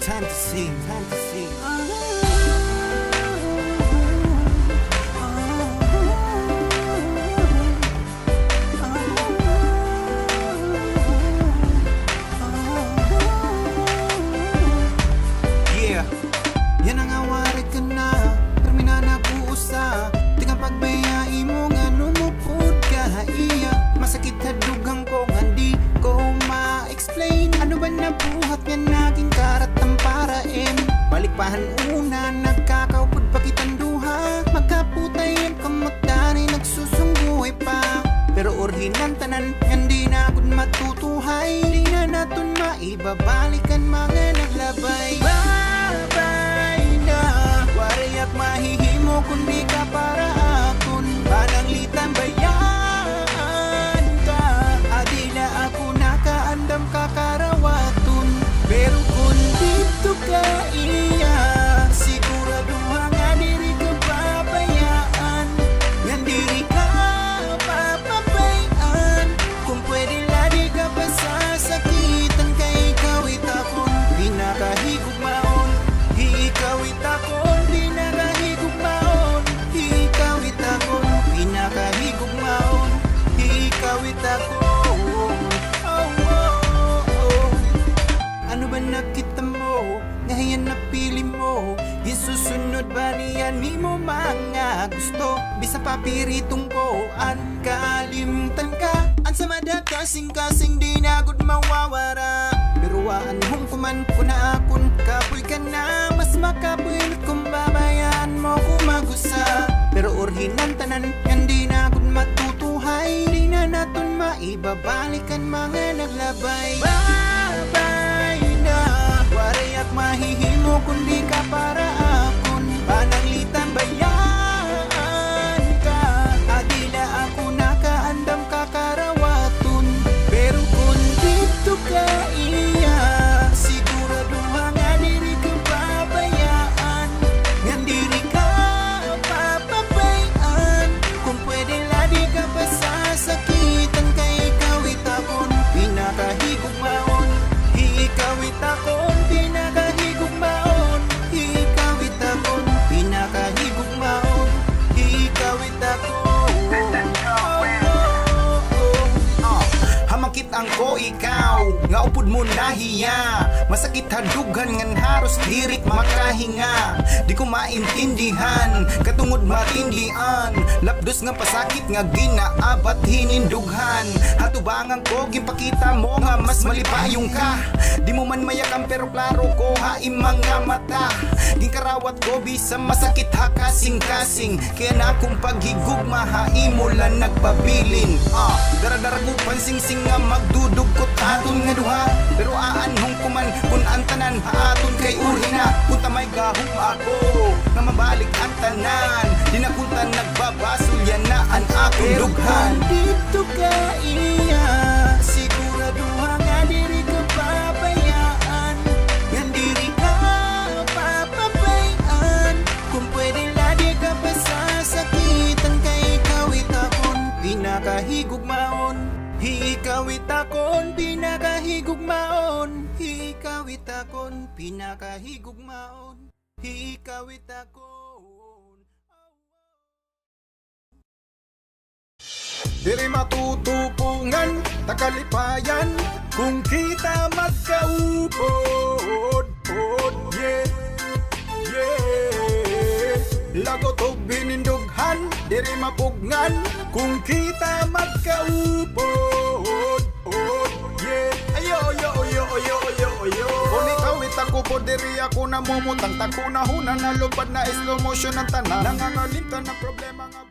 time to sing, time to sing. Yeah, yan ang awari ka na, termina na buusa. Tingnan pagbayai mo nga numupod ka iya. Masakit hadugang ko nga di ko ma-explain. Ano ba nabuhat nga naging karatang parain? Balikpahan una, nagkakaupod pakitan duha. Magkaputay ang kamatari, nagsusungguhay pa. Pero orhinan tanan, hindi na agad matutuhay. Di na naton maibabalikan mga naglabay. Babay na, wariyak mahihimo kundi ka para akon. Pananglitan bayaan ka, adila ako nakaandam kakarawaton. Pero kung dito ka iya, sigurado nga diri ka pabayaan. Yan diri ka papabayan. Kung pwede lagi ka pa sasakitan, kay ikaw itakon pinakahigugmaon. Ikaw itakon pinakahigugmaon. Ikaw itakon pinakahigugmaon. Ikaw itakon. Oh, oh, oh. Ano ba nakita mo? Ngayon napili mo. Yung susunod ba niyan ni mo mga gusto? Bisa papiritong ko an kalimutan ka. An sa madakasing-kasing di na agad mawawara. Pero waan hong kuman ko na akon kapoy ka na. Mas makapulit kung babayaan mo kumagusa. Pero orhinan tanan hindi na agad matutuhay. Di na naton maibabalikan mga naglabay. Babay na, wariyak mahihimo kundi ka para akon. Pananglitan bayaan ka, adila ako nakaandam kakarawaton. Pero kung dito ka iya, sigurado nga diri ka pabayaan. Nga diri ka papabayan. Kung pwede lagi ka pa sasakitan, kay ikaw itakon pinakahigugmaon. Ikaw itakon pinakahigugmaon. Ikaw itakon pinakahigugmaon. Ikaw itakon. Hamakit ang ko ikaw, nga upod mo nahiya. Masakit hadugan ngan haros dirit makahinga. Di ko maintindihan, katungod matindian. Lapdos nga pasakit nga ginaabat hinindughan. Hatubangan ko, gimpakita mo nga mas malipayong ka. Di mo man mayakam pero klaro ko haim mga mata. Ginkarawat ko bisa masakit ha kasing-kasing. Kaya na akong paghigugma haimo lang nagpabilin. Daradara ko pansing-sing nga magdudugkot aton nga duha. Pero aanhong kuman kun antanan haaton kay urhina. Punta may gahom ako nga mabalik ang tanan. Di na kunta nagbabasol yan na ang akong dughan. Dito ka iya, sigurado nga diri ka pabayaan. Yan diri ka papabayan. Kung pwede lagi ka pa sasakitan, kay ikaw itakon pinakahigugmaon. Ikaw itakon pinakahigugmaon. Ikaw itakon pinakahigugmaon. Ikaw itakon. Diri matutupungan takalipayan kung kita magkaupod. Yeah, yeah. Lagot og binindughan diri mapugngan kung kita magkaupod. Yeah, ayo yo yo yo yo yo. Kung ikaw itakupod diri ako namumutang. Tako na hunan na lubad na slow motion ang tanan. Nangangalimtan na problema nga